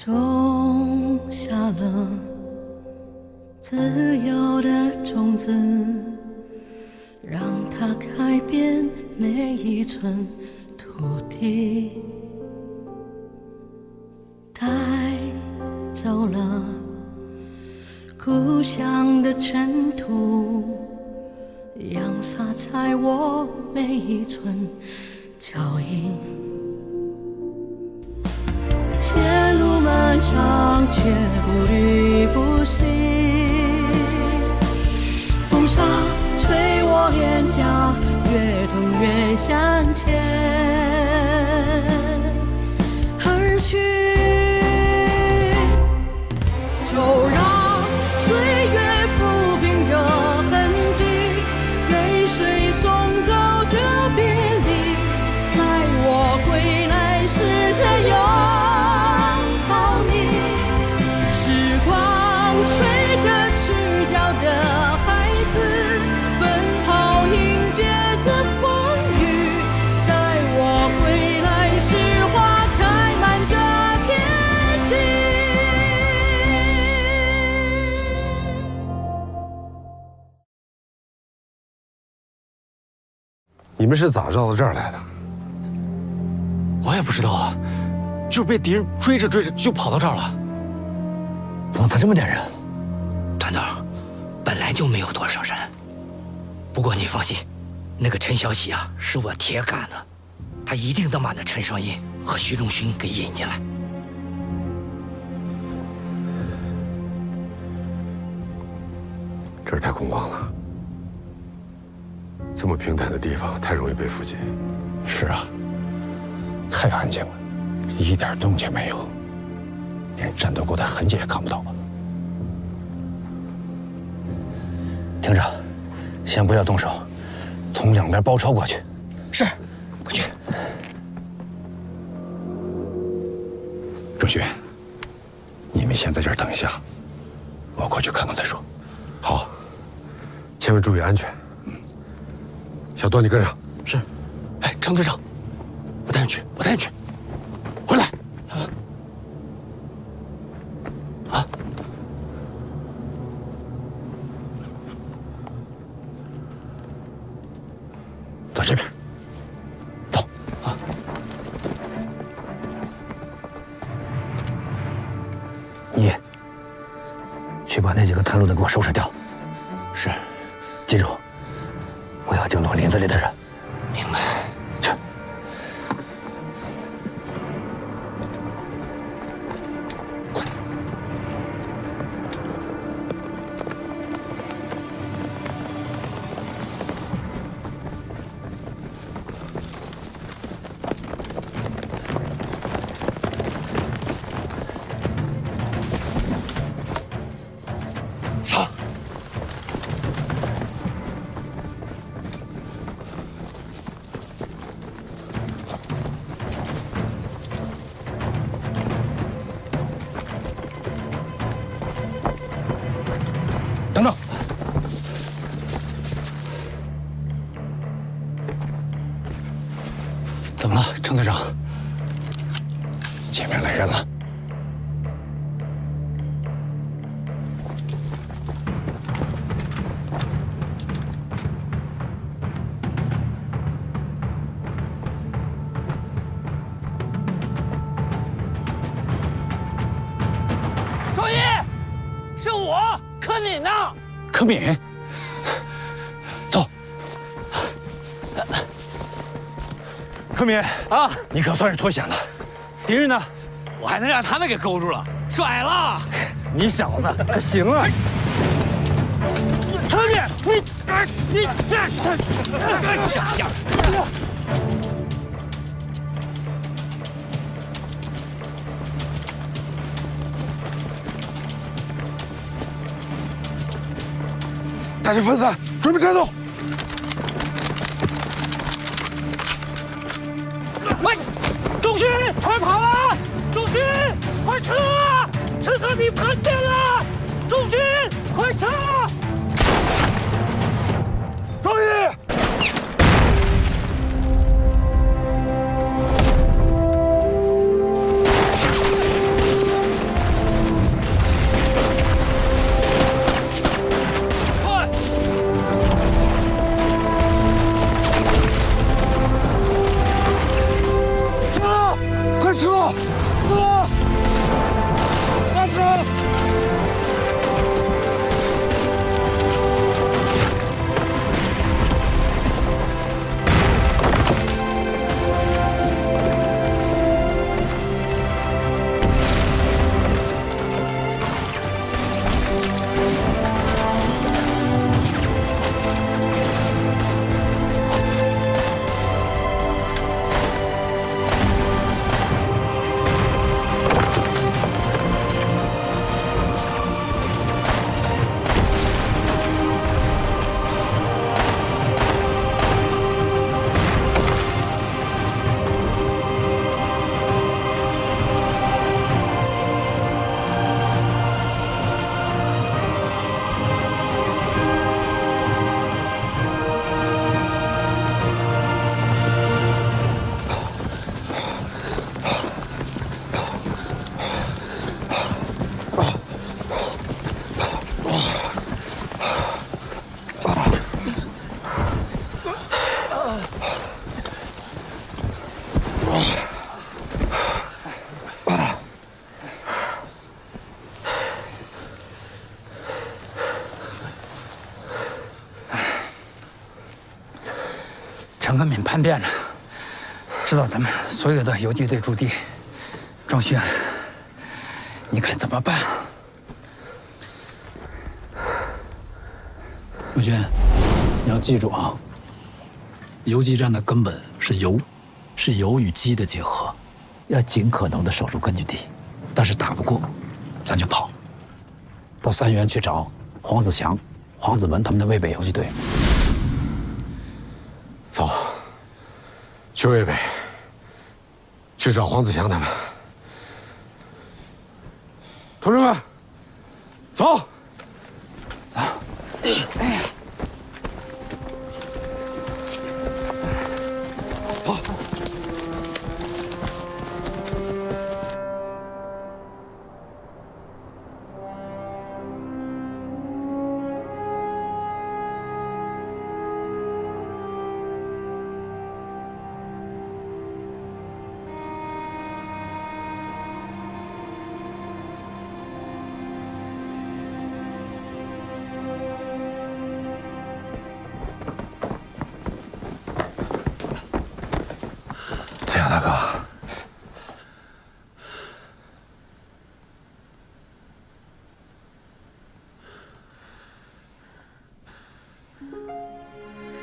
种下了自由的种子，让它改变每一寸土地，带走了故乡的尘土，扬洒在我每一寸脚印。前路漫长，却不离不弃。风沙吹我脸颊，越痛越向前而去。就让岁月抚平这痕迹，任水送走这别离，待我归来时再拥抱你。时光吹着赤脚的孩子，奔跑迎接着风雨，待我归来时花开满这天地。你们是咋绕到这儿来的？我也不知道啊，就是被敌人追着追着就跑到这儿了。怎么才这么点人？团长，本来就没有多少人。不过你放心，那个陈小喜啊，是我铁杆子，他一定能把那陈双印和徐仲勋给引进来。这儿太空旷了，这么平坦的地方太容易被伏击。是啊，太安静了，一点动静没有，连战斗过的痕迹也看不到。听着，先不要动手，从两边包抄过去。是，快去。仲勋，你们先在这儿等一下，我过去看看再说。好，千万注意安全。小段，你跟上。是。哎，程队长，我带你去，我带你去。回来。啊。到这边。走。啊。你去把那几个探路的给我收拾掉。是。记住，不要惊动林子里的人。明白。去。上。等等，怎么了，程队长？前面来人了。少爷，是我柯敏呐。柯敏，走。柯敏啊，你可算是脱险了。敌人呢？我还能让他们给勾住了，甩了！你小子可行啊！柯敏，你小样！大家分散，准备战斗！喂，仲勋，快跑啊！仲勋，快撤啊！陈和平叛变了！仲勋，快撤！赵毅，陈克敏叛变了，知道咱们所有的游击队驻地。庄轩，你看怎么办？文轩，你要记住啊，游击战的根本是游，是游与击的结合，要尽可能的守住根据地，但是打不过，咱就跑，到三原去找黄子祥、黄子文他们的渭北游击队。走，去渭北，去找黄子祥他们。同志们，走。走。好。怎样，大哥？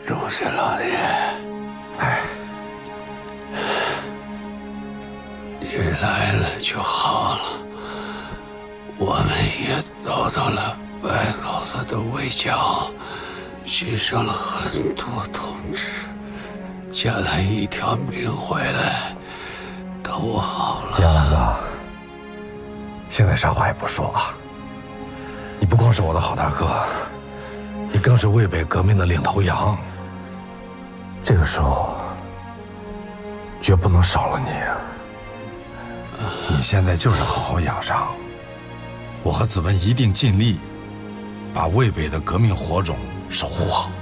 荣氏老弟，你来了就好了。我们也遭到了白狗子的围剿，牺牲了很多同志。捡了一条命回来，等我好了。杨大哥，现在啥话也不说啊！你不光是我的好大哥，你更是渭北革命的领头羊。这个时候，绝不能少了你。你现在就是好好养伤，我和子文一定尽力，把渭北的革命火种守护好。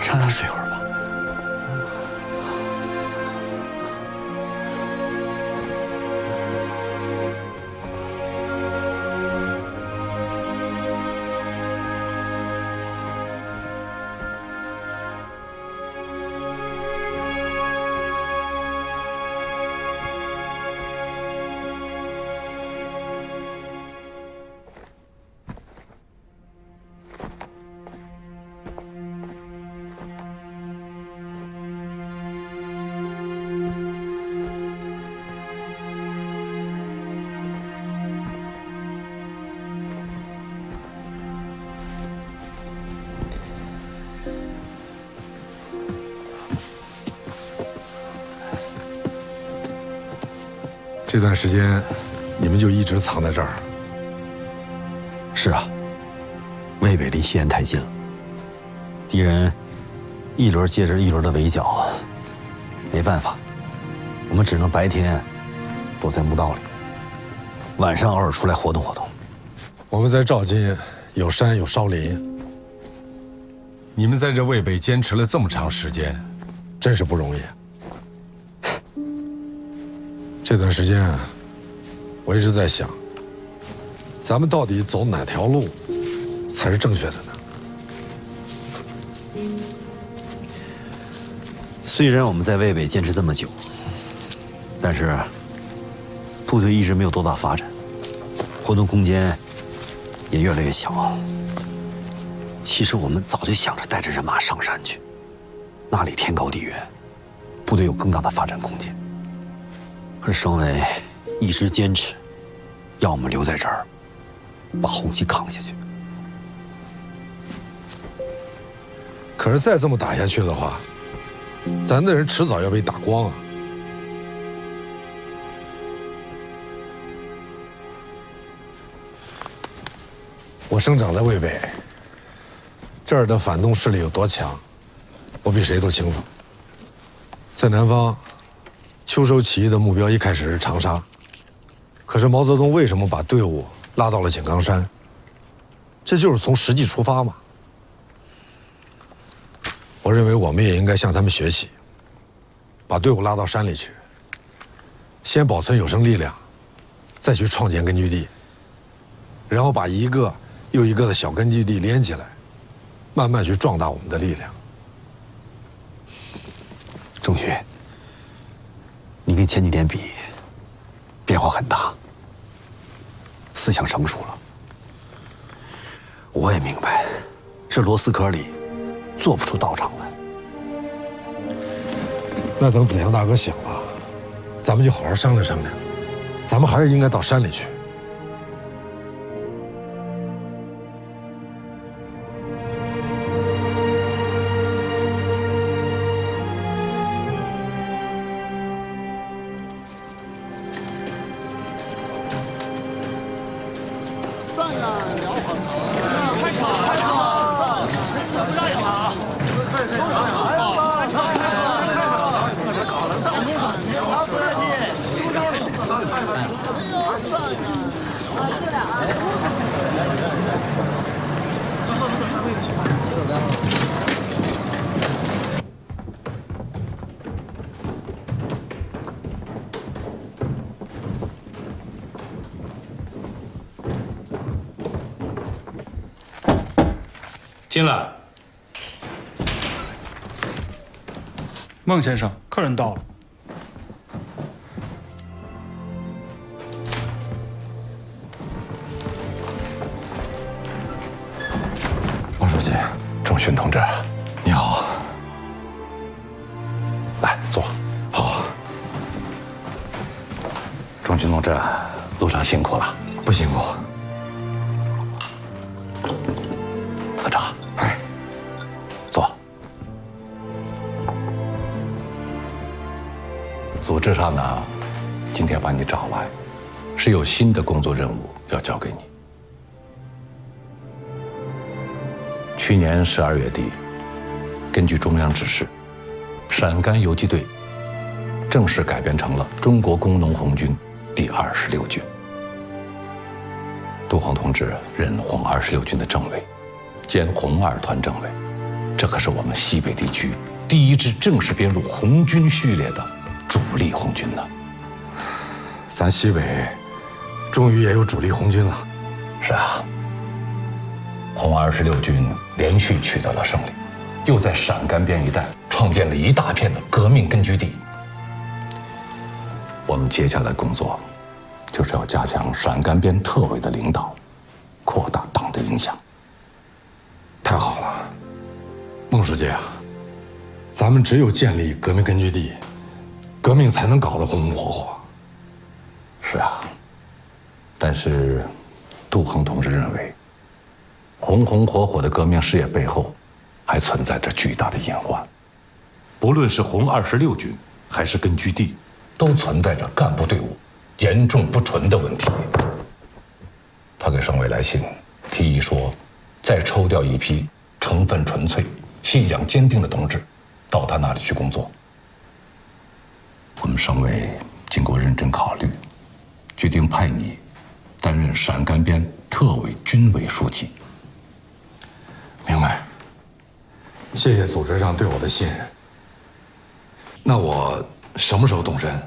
上那睡会儿吧。这段时间，你们就一直藏在这儿。是啊，渭北离西安太近了，敌人一轮接着一轮的围剿，没办法，我们只能白天躲在墓道里，晚上偶尔出来活动活动。我们在赵金有山有烧林，你们在这渭北坚持了这么长时间，真是不容易。这段时间啊，我一直在想，咱们到底走哪条路才是正确的呢？虽然我们在渭北坚持这么久，但是部队一直没有多大发展，活动空间也越来越小。其实我们早就想着带着人马上山去，那里天高地远，部队有更大的发展空间。可是省委一直坚持要我们留在这儿，把红旗扛下去。可是再这么打下去的话，咱的人迟早要被打光啊！我生长在渭北，这儿的反动势力有多强，我比谁都清楚。在南方，秋收起义的目标一开始是长沙，可是毛泽东为什么把队伍拉到了井冈山？这就是从实际出发嘛。我认为我们也应该向他们学习，把队伍拉到山里去，先保存有生力量，再去创建根据地，然后把一个又一个的小根据地连起来，慢慢去壮大我们的力量。仲勋，你跟前几年比，变化很大，思想成熟了。我也明白，这螺丝壳里做不出道场来。那等子阳大哥醒了，咱们就好好商量商量，咱们还是应该到山里去。进来。孟先生，客人到了。王书记，仲勋同志，你好。来坐。好。仲勋同志，路上辛苦了。不辛苦。喝茶。哎，坐。组织上呢，今天把你找来，是有新的工作任务要交给你。去年12月底，根据中央指示，陕甘游击队正式改编成了中国工农红军第26军。杜洪同志任红26军的政委，兼红2团政委，这可是我们西北地区第一支正式编入红军序列的主力红军呢。咱西北终于也有主力红军了。是啊，红26军连续取得了胜利，又在陕甘边一带创建了一大片的革命根据地。我们接下来工作就是要加强陕甘边特委的领导，扩大党的影响。太好了，孟书记啊，咱们只有建立革命根据地，革命才能搞得红红火火。是啊，但是杜衡同志认为，红红火火的革命事业背后，还存在着巨大的隐患。不论是红26军还是根据地，都存在着干部队伍严重不纯的问题。他给省委来信，提议说，再抽调一批成分纯粹、信仰坚定的同志，到他那里去工作。我们省委经过认真考虑，决定派你担任陕甘边特委军委书记。明白。谢谢组织上对我的信任。那我什么时候动身？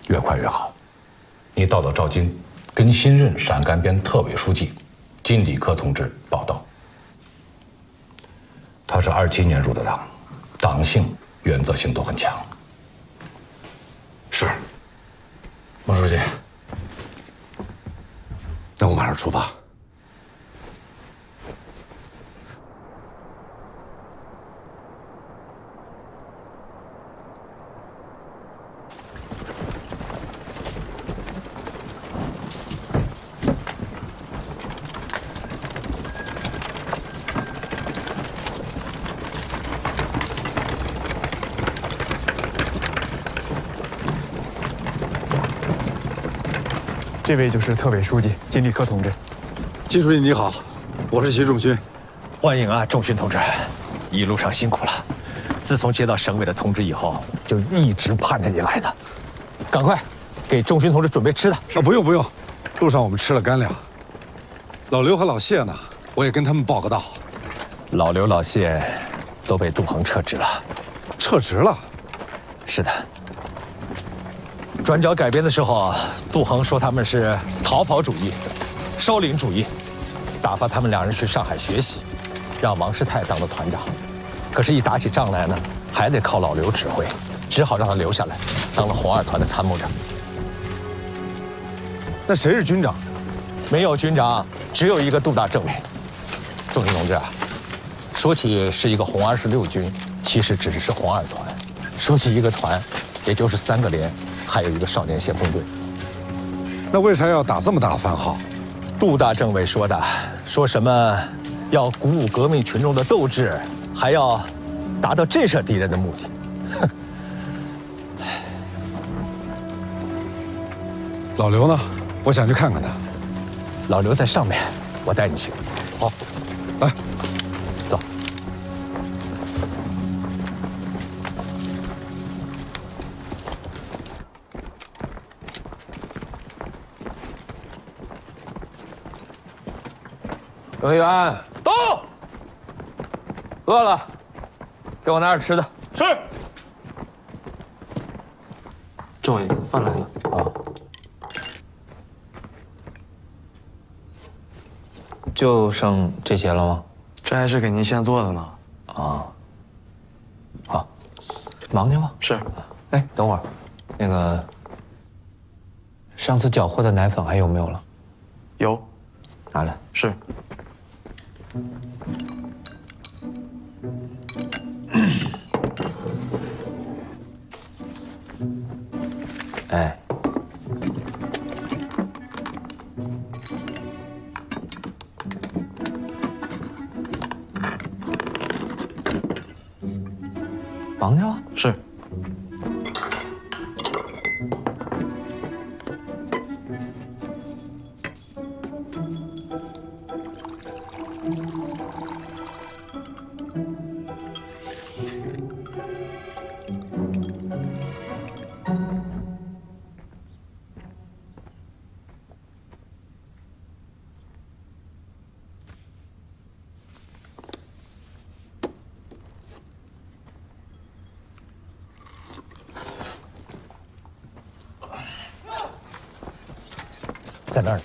越快越好。你到了赵金，跟新任陕甘边特委书记金礼科同志报道。他是27年入的党，党性、原则性都很强。是，孟书记。那我马上出发。这位就是特委书记金立科同志。金书记你好，我是习仲勋。欢迎啊，仲勋同志，一路上辛苦了。自从接到省委的通知以后，就一直盼着你来的。赶快给仲勋同志准备吃的。啊，不用不用，路上我们吃了干粮。老刘和老谢呢，我也跟他们报个到。老刘、老谢都被杜恒撤职了。撤职了？是的。转角改编的时候，杜恒说他们是逃跑主义、烧灵主义，打发他们两人去上海学习，让王世泰当了团长。可是，一打起仗来呢，还得靠老刘指挥，只好让他留下来，当了红二团的参谋长。那谁是军长？没有军长，只有一个杜大政委。仲勋同志啊，说起是一个红26军，其实只是红二团；说起一个团，也就是3个连，还有一个少年先锋队。那为啥要打这么大番号？杜大政委说的，说什么要鼓舞革命群众的斗志，还要达到震慑敌人的目的。老刘呢？我想去看看他。老刘在上面，我带你去。好，来，走。委员到，饿了，给我拿点吃的。是。政委，饭来了。啊。就剩这些了吗？这还是给您现做的呢。啊。好，忙去吧。是。哎，等会儿，那个上次缴获的奶粉还有没有了？有。拿来。是。哎，忙去吧。是。在那儿。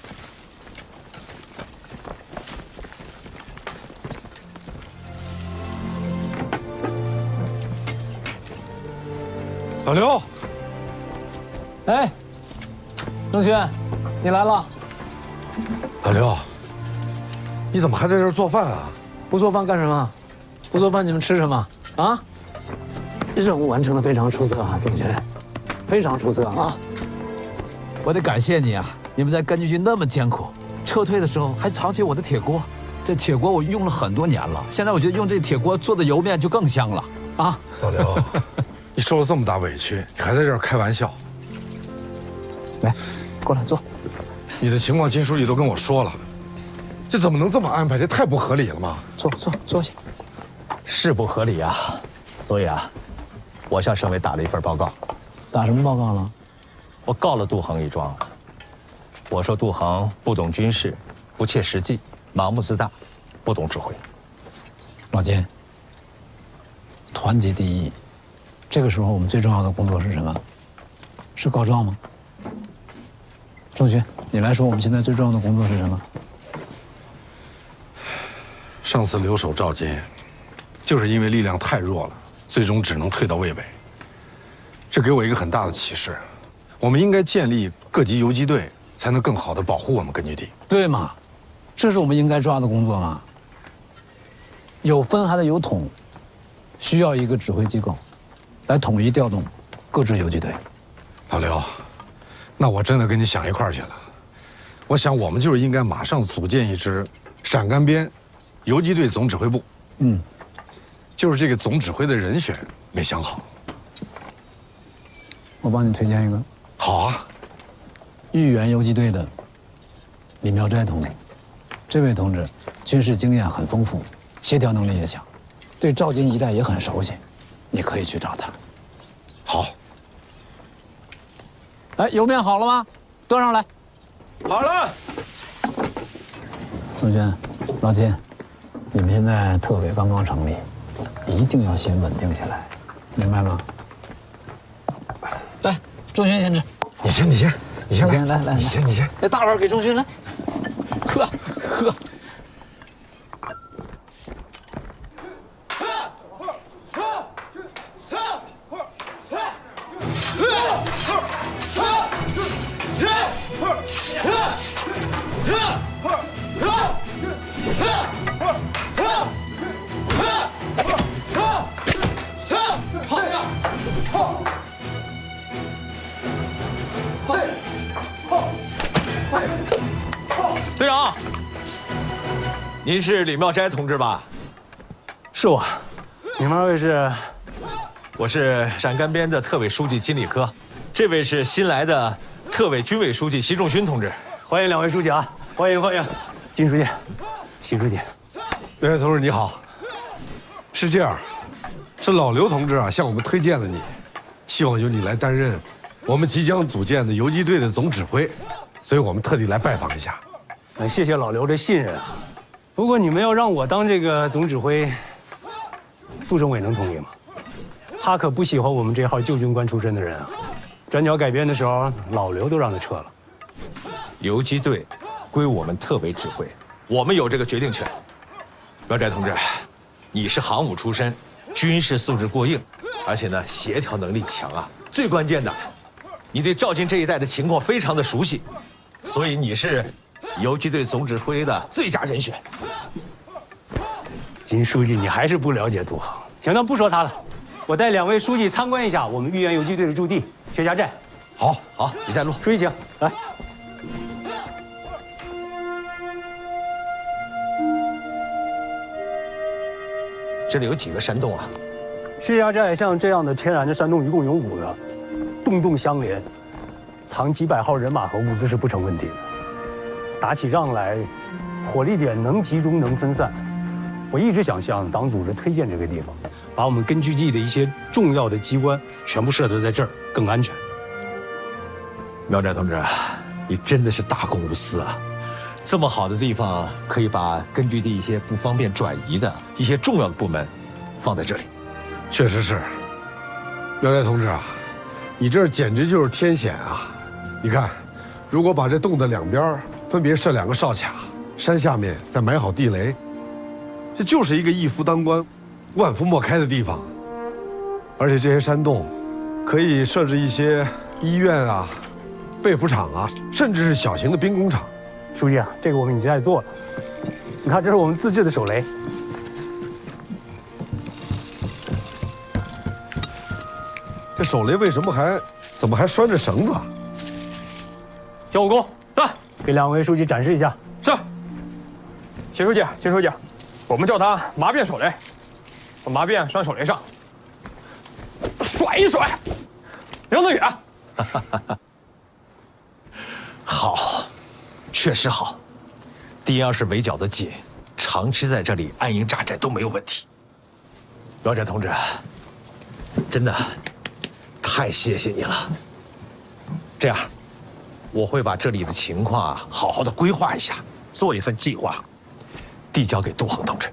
老刘，哎，郑轩，你来了。老刘，你怎么还在这儿做饭啊？不做饭干什么？不做饭你们吃什么啊？任务完成的非常出色啊，郑轩，非常出色啊！我得感谢你啊！你们在根据地那么艰苦，撤退的时候还藏起我的铁锅，这铁锅我用了很多年了，现在我觉得用这铁锅做的油面就更香了啊！老刘，你受了这么大委屈，你还在这儿开玩笑？来，过来坐。你的情况金书记都跟我说了，这怎么能这么安排？这太不合理了嘛！坐下。是不合理啊，所以啊，我向省委打了一份报告。打什么报告了？我告了杜恒一状。我说杜恒不懂军事，不切实际，盲目自大，不懂指挥。老金，团结第一。这个时候我们最重要的工作是什么？是告状吗？仲勋，你来说，我们现在最重要的工作是什么？上次留守赵金，就是因为力量太弱了，最终只能退到渭北。这给我一个很大的启示，我们应该建立各级游击队，才能更好地保护我们根据地。对嘛，这是我们应该抓的工作嘛。有分还得有统，需要一个指挥机构，来统一调动各支游击队。老刘，那我真的跟你想一块儿去了。我想我们就是应该马上组建一支陕甘边游击队总指挥部。就是这个总指挥的人选没想好。我帮你推荐一个。好啊。豫园游击队的李苗斋同志，这位同志军事经验很丰富，协调能力也强，对赵金一带也很熟悉，你可以去找他。好。哎，油面好了吗？端上来。好了。仲勋、老金，你们现在特委刚刚成立，一定要先稳定下来，明白吗？来，仲勋先吃。你先来，来，你先。来，大碗给仲勋来，喝。队长，您是李妙斋同志吧？是我。你们二位是？我是陕甘边的特委书记金立科，这位是新来的特委军委书记习仲勋同志。欢迎两位书记啊！欢迎，金书记，习书记。廖斋同志你好。是这样，是老刘同志啊向我们推荐了你，希望由你来担任我们即将组建的游击队的总指挥，所以我们特地来拜访一下。谢谢老刘的信任啊。不过你们要让我当这个总指挥，副政委能同意吗？他可不喜欢我们这号旧军官出身的人啊。转角改编的时候，老刘都让他撤了。游击队归我们特委指挥，我们有这个决定权。苗斋同志，你是航母出身，军事素质过硬，而且呢协调能力强啊。最关键的，你对赵军这一带的情况非常的熟悉，所以你是游击队总指挥的最佳人选。金书记，你还是不了解杜航。行，那不说他了，我带两位书记参观一下我们豫园游击队的驻地薛家寨。好，你带路。书记请来。这里有几个山洞啊？薛家寨像这样的天然的山洞一共有5个，洞洞相连，藏几百号人马和物资是不成问题的。打起仗来，火力点能集中能分散。我一直想向党组织推荐这个地方，把我们根据地的一些重要的机关全部设置在这儿，更安全。苗寨同志，你真的是大公无私啊！这么好的地方，可以把根据地一些不方便转移的一些重要的部门放在这里。确实是，苗寨同志啊，你这简直就是天险啊！你看，如果把这洞的两边分别设2个哨卡，山下面再埋好地雷，这就是一个一夫当关、万夫莫开的地方。而且这些山洞可以设置一些医院啊、被服厂啊，甚至是小型的兵工厂。书记啊，这个我们已经在做了。你看，这是我们自制的手雷。这手雷为什么怎么还拴着绳子？小武功在，给两位书记展示一下。是。秦书记，我们叫它麻辫手雷，把麻辫拴手雷上，甩一甩，扔得远。好，确实好。敌人要是围剿得紧，长期在这里安营扎寨都没有问题。苗寨同志，真的太谢谢你了。这样，我会把这里的情况好好的规划一下，做一份计划，递交给杜航同志。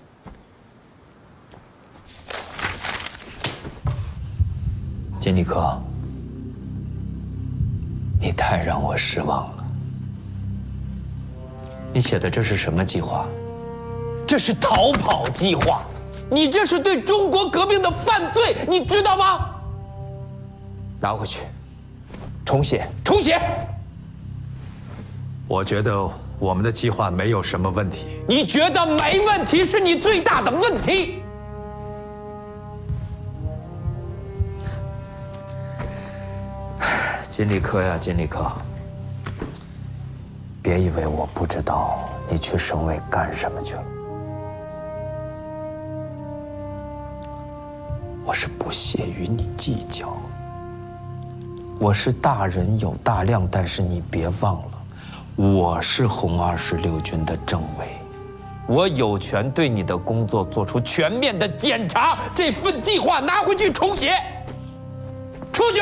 金立科，你太让我失望了。你写的这是什么计划？这是逃跑计划！你这是对中国革命的犯罪，你知道吗？拿回去，重写。我觉得我们的计划没有什么问题。你觉得没问题是你最大的问题。金立科呀，金立科，别以为我不知道你去省委干什么去了。我是不屑与你计较。我是大人有大量，但是你别忘了，我是红26军的政委，我有权对你的工作做出全面的检查。这份计划拿回去重写，出去。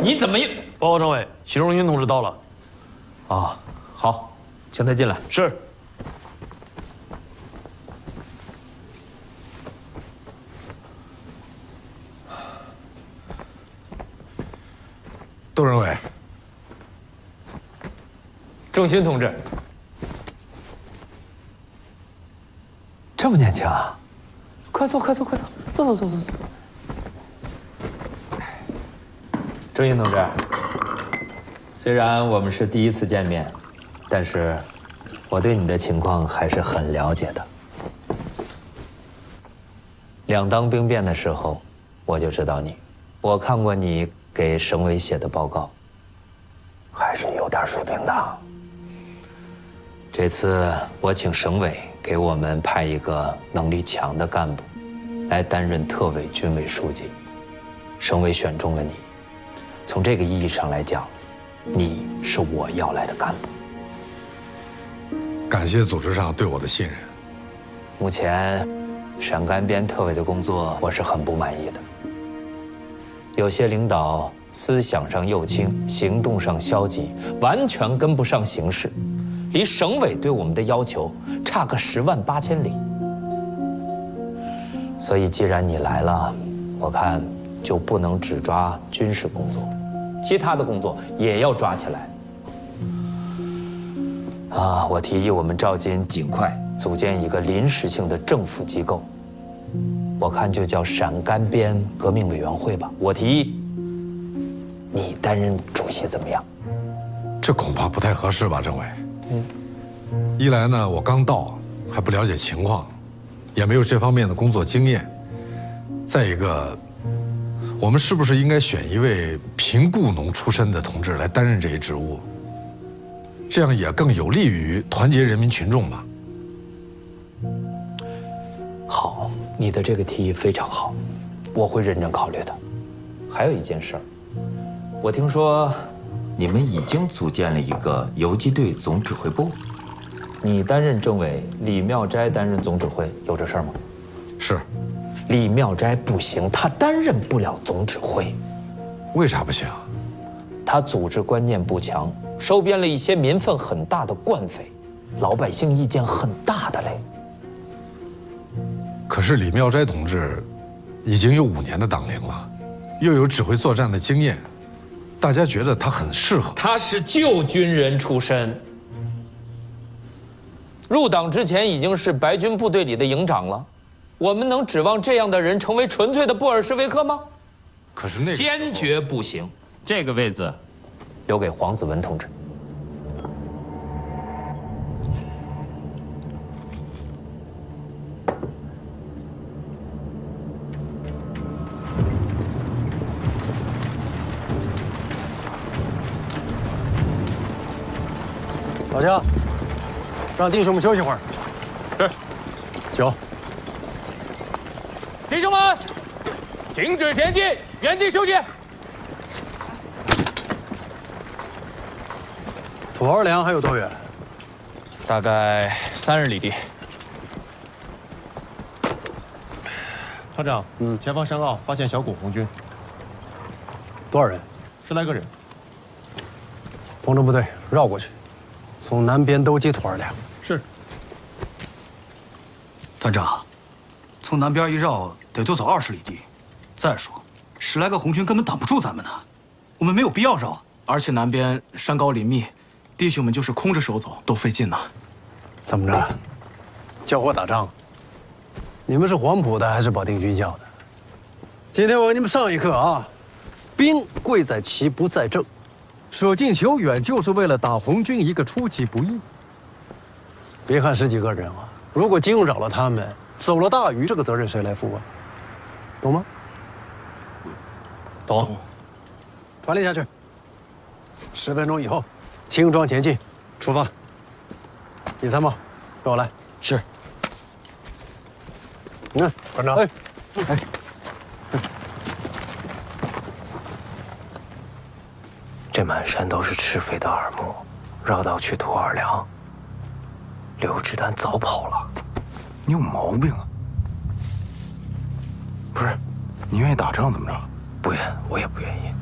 你怎么又……报告政委，习仲勋同志到了。啊，好，请他进来。是。杜政委，仲勋同志，这么年轻啊！快坐，快坐，快坐，坐。仲勋同志，虽然我们是第一次见面，但是我对你的情况还是很了解的。两当兵变的时候，我就知道你，我看过你给省委写的报告，还是有点水平的。这次我请省委给我们派一个能力强的干部，来担任特委军委书记。省委选中了你，从这个意义上来讲，你是我要来的干部。感谢组织上对我的信任。目前，陕甘边特委的工作我是很不满意的。有些领导思想上右倾，行动上消极，完全跟不上形势，离省委对我们的要求差个10万8千里。所以，既然你来了，我看就不能只抓军事工作，其他的工作也要抓起来。我提议我们赵金尽快组建一个临时性的政府机构，我看就叫陕甘边革命委员会吧。我提议你担任主席怎么样？这恐怕不太合适吧，政委。一来呢，我刚到，还不了解情况，也没有这方面的工作经验。再一个，我们是不是应该选一位贫雇农出身的同志来担任这一职务？这样也更有利于团结人民群众嘛。好，你的这个提议非常好，我会认真考虑的。还有一件事儿，我听说你们已经组建了一个游击队总指挥部，你担任政委，李妙斋担任总指挥，有这事儿吗？是。李妙斋不行，他担任不了总指挥。为啥不行？他组织观念不强，收编了一些民愤很大的惯匪，老百姓意见很大的嘞。可是李妙斋同志已经有5年的党龄了，又有指挥作战的经验，大家觉得他很适合。他是旧军人出身，入党之前已经是白军部队里的营长了。我们能指望这样的人成为纯粹的布尔什维克吗？可是那个坚决不行。这个位子留给黄子文同志。老姜，让弟兄们休息会儿。是。酒。弟兄们，停止前进，原地休息。土二梁还有多远？大概30里地。团长，前方山坳发现小股红军，多少人？10来个人。同志部队绕过去，从南边兜击土二梁。是。团长，从南边一绕得多走20里地。再说，10来个红军根本挡不住咱们呢，我们没有必要绕。而且南边山高林密，弟兄们就是空着手走都费劲呐。怎么着？教我打仗？你们是黄埔的还是保定军校的？今天我给你们上一课啊！兵贵在奇不在正，舍近求远就是为了打红军一个出其不意。别看10几个人啊，如果惊扰了他们，走了大鱼，这个责任谁来负啊？懂吗？懂。传令下去。10分钟以后，轻装前进，出发。李参谋，跟我来。是。团长。哎。这满山都是赤匪的耳目，绕道去土二梁。刘志丹早跑了。你有毛病啊！不是，你愿意打仗怎么着？不愿，我也不愿意。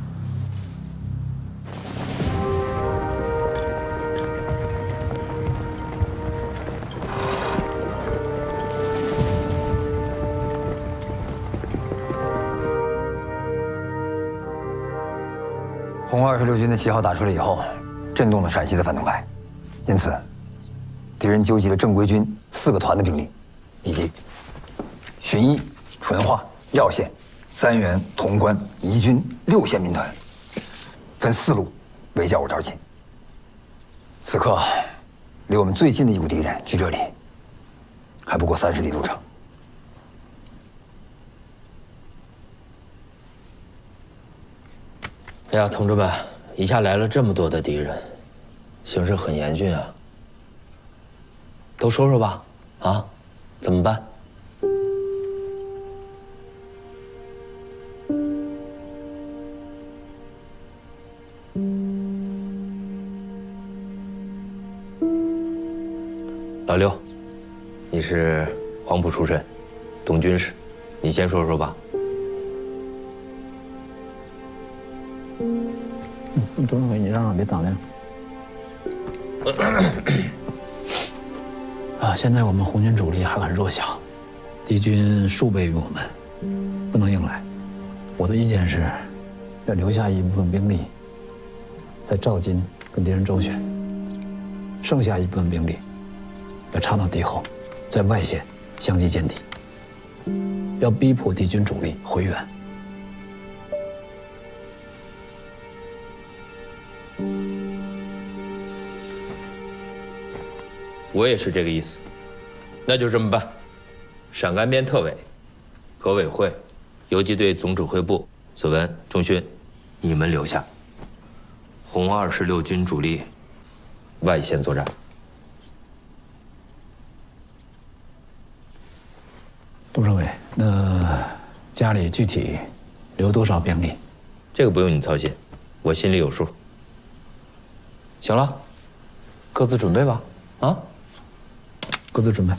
红26军的旗号打出来以后，震动了陕西的反动派，因此，敌人纠集了正规军4个团的兵力，以及旬邑、淳化、耀县、三原、潼关、宜军6县民团，分4路围剿我赵进。此刻，离我们最近的一股敌人距这里还不过30里路程。哎呀，同志们，一下来了这么多的敌人，形势很严峻啊。都说说吧，啊，怎么办？老六，你是黄埔出身，懂军事，你先说说吧。钟政委，你让别挡亮。现在我们红军主力还很弱小，敌军数倍于我们，不能硬来。我的意见是，要留下一部分兵力，在赵金跟敌人周旋，剩下一部分兵力要插到敌后，在外线相继歼敌，要逼迫敌军主力回援。我也是这个意思，那就这么办。陕甘边特委、革委会、游击队总指挥部、子文、钟勋，你们留下。红26军主力外线作战。杜政委，那家里具体留多少兵力？这个不用你操心，我心里有数。行了，各自准备吧。啊。各自准备。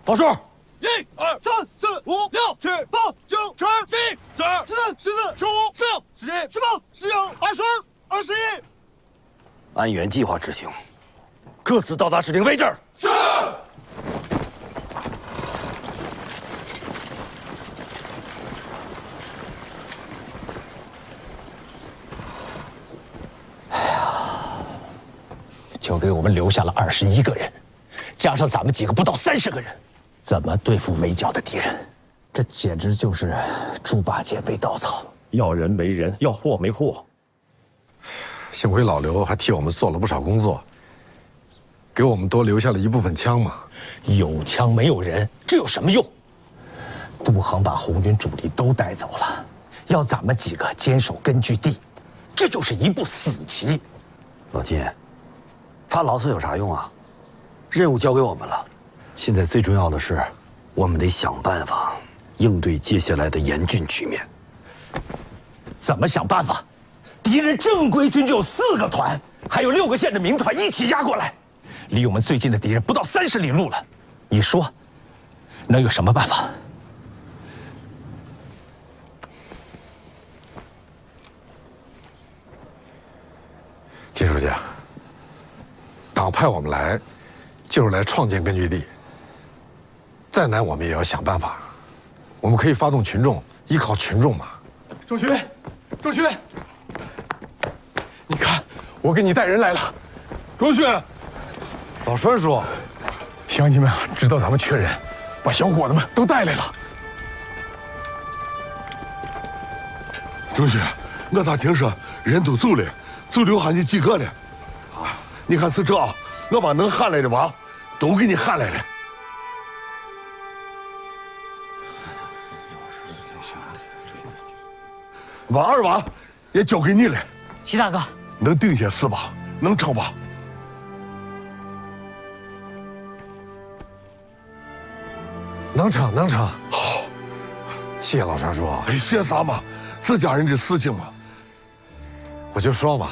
报数：1、2、3、4、5、6、7、8、9、10、11、12、13、14、15、16、17、18、19、20、21。按原计划执行，各自到达指定位置。是。就给我们留下了21个人，加上咱们几个不到30个人，怎么对付围剿的敌人？这简直就是猪八戒背稻草，要人没人，要货没货。幸亏老刘还替我们做了不少工作，给我们多留下了一部分枪嘛。有枪没有人，这有什么用？杜衡把红军主力都带走了，要咱们几个坚守根据地，这就是一步死棋。老金，发牢骚有啥用啊？任务交给我们了，现在最重要的是，我们得想办法应对接下来的严峻局面。怎么想办法？敌人正规军就有4个团，还有6个县的民团一起压过来，离我们最近的敌人不到30里路了。你说，能有什么办法？金书记，党派我们来，就是来创建根据地。再难我们也要想办法。我们可以发动群众，依靠群众嘛。周群，周群，你看，我给你带人来了。周群，老栓叔，乡亲们知道咱们缺人，把小伙子们都带来了。周旭，我咋听说人都走了，就留下你几个了？啊，你看是这，我把能喊来的娃都给你喊来了。娃二娃也交给你了。齐大哥，能顶下4把，能成吧？能成能成。好，谢谢老沙叔。哎，谢啥嘛？自家人的事情嘛。我就说嘛，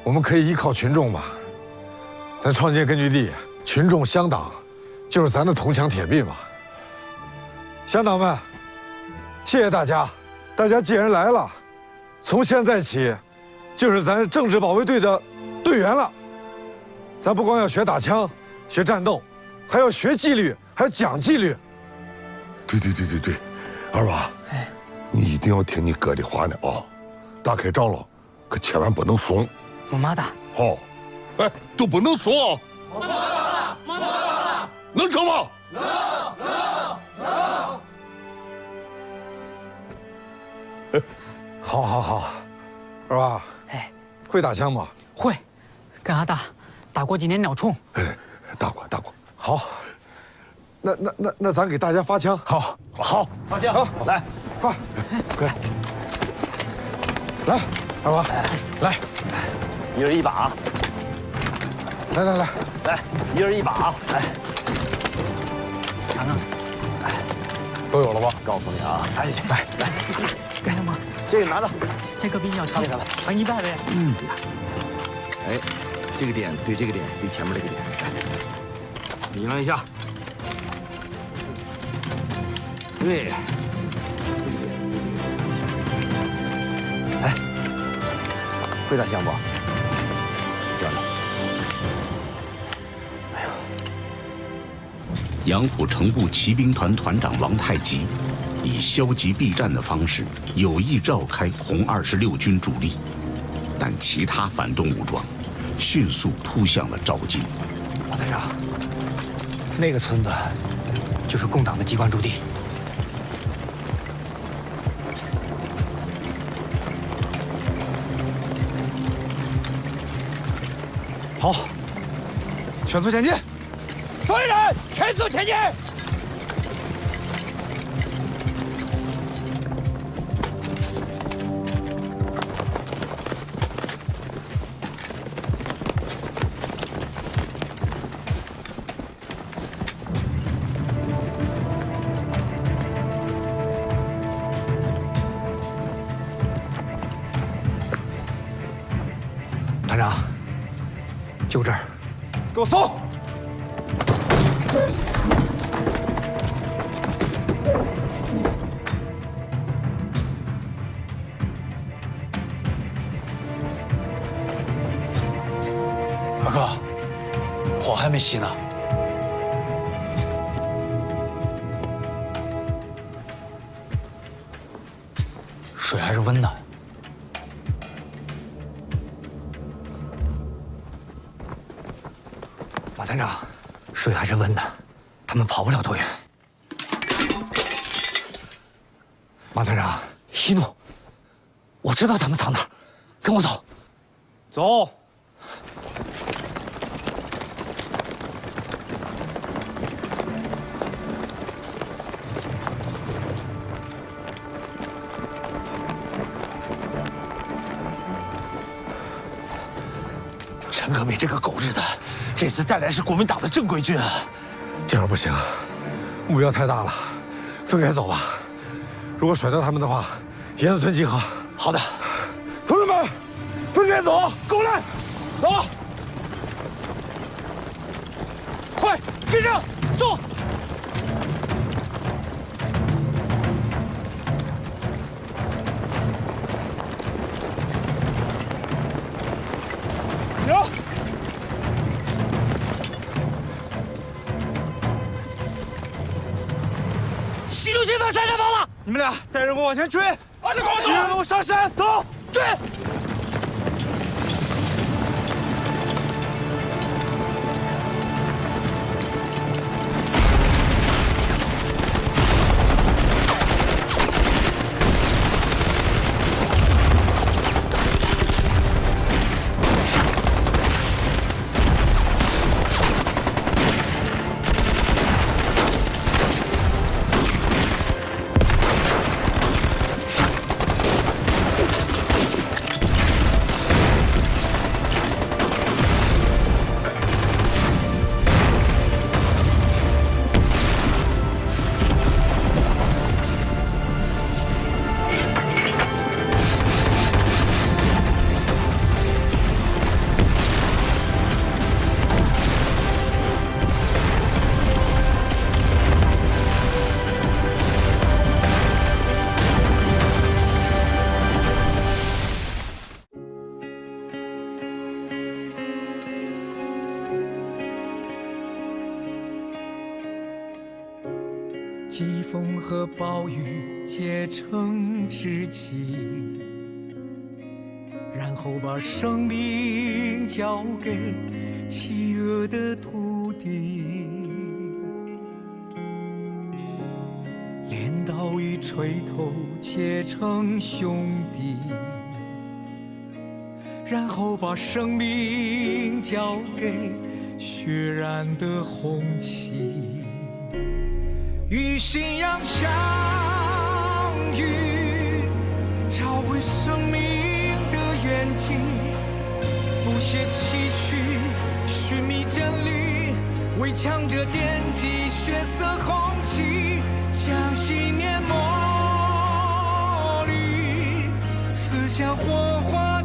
我们可以依靠群众嘛。咱创建根据地，群众乡党，就是咱的铜墙铁壁嘛。乡党们，谢谢大家。大家既然来了，从现在起，就是咱政治保卫队的队员了。咱不光要学打枪、学战斗，还要学纪律，还要讲纪律。对，二娃，你一定要听你哥的话呢啊！打开仗了，可千万不能怂。我马大。好，哎，都不能怂啊！马大，能成吗？能。好，二娃，哎，会打枪吗？会，跟阿大打过几年鸟虫。哎，打过。好，那咱给大家发枪。好，发枪，好，来，快，来，二娃，来，一人一把，来，一人一把啊，来，尝尝，都有了吧？告诉你啊，来，干什么？这个拿着，这个比你要长100倍。哎，这个点对这个点对前面这个点，比量一下。对。哎，会打枪不？教你。杨浦城部骑兵团团长王太吉以消极避战的方式，有意绕开红26军主力，但其他反动武装迅速突向了赵金。王队长，那个村子就是共党的机关驻地。好，全速前进！所有人全速前进！团长，就这儿，给我搜！二哥，火还没熄呢。水还是温的。马团长，水还是温的，他们跑不了多远。马团长，息怒，我知道他们藏哪儿，跟我走。走。陈革命这个狗日的，这次带来是国民党的正规军啊！这样不行，目标太大了，分开走吧。如果甩掉他们的话，沿子村集合。好的，同志们，分开走，跟我来，走！快，跟上，走！停！西路军往山上跑了，你们俩带人给我往前追，按着跟我走，几人给我上山，走，追！疾风和暴雨结成知己，然后把生命交给企鹅的土地。镰刀与锤头结成兄弟，然后把生命交给血染的红旗。与信仰相遇，找回生命的远近，不懈崎岖，寻觅真理，为强者点击血色红旗，将信念磨砺，思想火花